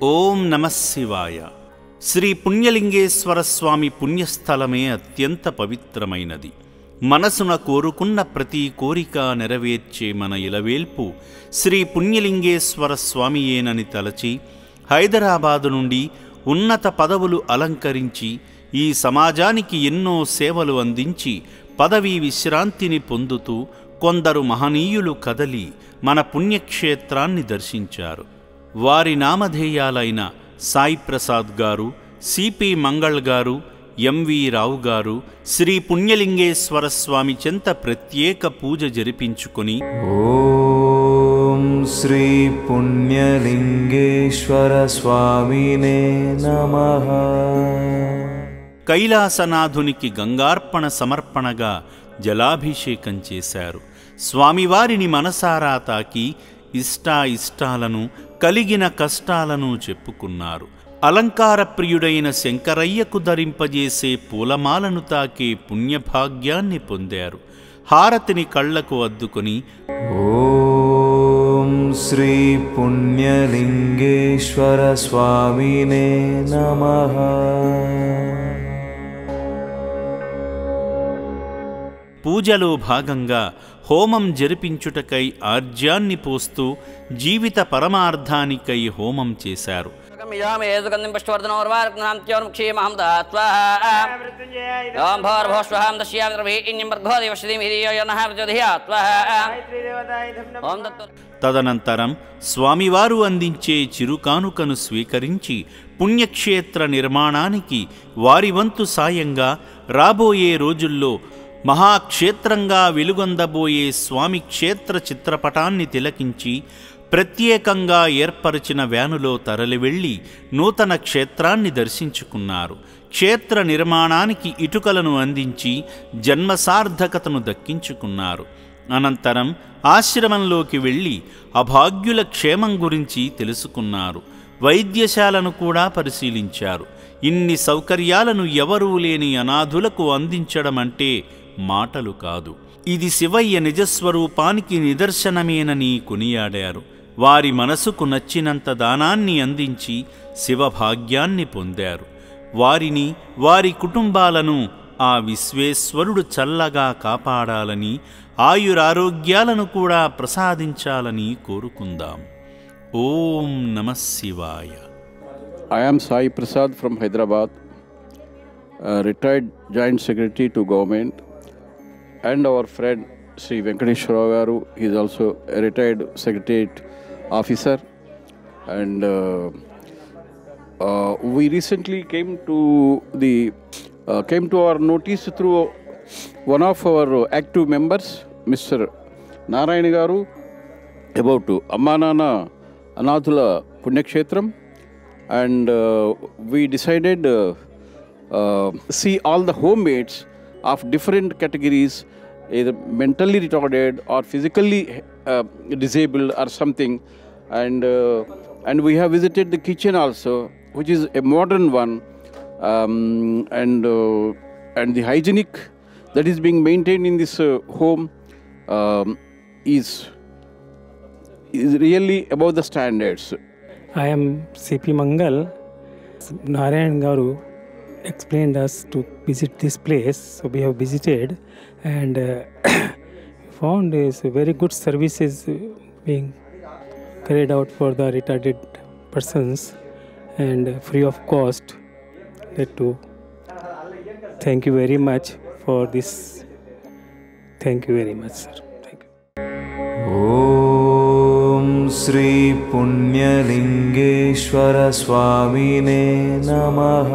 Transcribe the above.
ఓం నమః శివాయ. శ్రీ పుణ్యలింగేశ్వర స్వామి పుణ్యస్థలమే అత్యంత పవిత్రమైనది. మనసున కోరుకున్న ప్రతి కోరిక నెరవేర్చే మన ఇలవేల్పు శ్రీ పుణ్యలింగేశ్వర స్వామియేనని తలచి హైదరాబాదు నుండి ఉన్నత పదవులు అలంకరించి ఈ సమాజానికి ఎన్నో సేవలు అందించి పదవీ విశ్రాంతిని పొందుతూ కొందరు మహనీయులు కదలి మన పుణ్యక్షేత్రాన్ని దర్శించారు. వారి నామధేయాలైన సాయి ప్రసాద్ గారు, సిపి మంగళ్ గారు, ఎంవి రావు గారు శ్రీ పుణ్యలింగేశ్వర స్వామి చెంత ప్రత్యేక పూజ జరిపించుకొని ఓం శ్రీ పుణ్యలింగేశ్వర స్వామినే నమః. కైలాసనాథునికి గంగార్పణ సమర్పణగా జలాభిషేకం చేశారు. స్వామివారిని మనసారా తాకి ఇష్టాలను కలిగిన కష్టాలను చెప్పుకున్నారు. అలంకార ప్రియుడైన శంకరయ్యకు ధరింపజేసే పూలమాలను తాకే పుణ్యభాగ్యాన్ని పొందారు. హారతిని కళ్లకు అద్దుకొని ఓం శ్రీ పుణ్యలింగేశ్వర స్వామినే నమః. పూజలో భాగంగా హోమం జరిపించుటకై ఆర్జ్యాన్ని పోస్తూ జీవిత పరమార్థానికై హోమం చేశారు. తదనంతరం స్వామివారు అందించే చిరుకానుకను స్వీకరించి పుణ్యక్షేత్ర నిర్మాణానికి వారి వంతు సాయంగా రాబోయే రోజుల్లో మహాక్షేత్రంగా వెలుగొందబోయే స్వామి క్షేత్ర చిత్రపటాన్ని తిలకించి ప్రత్యేకంగా ఏర్పరిచిన వ్యానులో తరలివెళ్లి నూతన క్షేత్రాన్ని దర్శించుకున్నారు. క్షేత్ర నిర్మాణానికి ఇటుకలను అందించి జన్మసార్థకతను దక్కించుకున్నారు. అనంతరం ఆశ్రమంలోకి వెళ్ళి అభాగ్యుల క్షేమం గురించి తెలుసుకున్నారు. వైద్యశాలను కూడా పరిశీలించారు. ఇన్ని సౌకర్యాలను ఎవరూ లేని అనాథులకు అందించడం అంటే మాటలు కాదు. ఇది శివయ్య నిజస్వరూపానికి నిదర్శనమేనని కొనియాడారు. వారి మనసుకు నచ్చినంత దానాన్ని అందించి శివభాగ్యాన్ని పొందారు. వారిని వారి కుటుంబాలను ఆ విశ్వేశ్వరుడు చల్లగా కాపాడాలని ఆయురారోగ్యాలను కూడా ప్రసాదించాలని కోరుకుందాం. ఓం నమః శివాయ. I am Sai Prasad from Hyderabad, retired Joint Secretary to Government, and our friend Sri Venkateshwara Garu, he is also a retired Secretariat Officer, and we recently came to our notice through one of our active members, Mr. Narayana Garu, about Ammanana Anathula Punyakshetram. And we decided see all the homemates of different categories, either mentally retarded or physically disabled or something, and we have visited the kitchen also, which is a modern one, and the hygienic that is being maintained in this home is really above the standards. I am CP Mangal. Narayan Garu explained us to visit this place, so we have visited and found is very good services being carried out for the retarded persons and free of cost. That too. Thank you very much for this. Thank you very much, sir. Thank you. Shri Punyalingeswara స్వామినే నమః.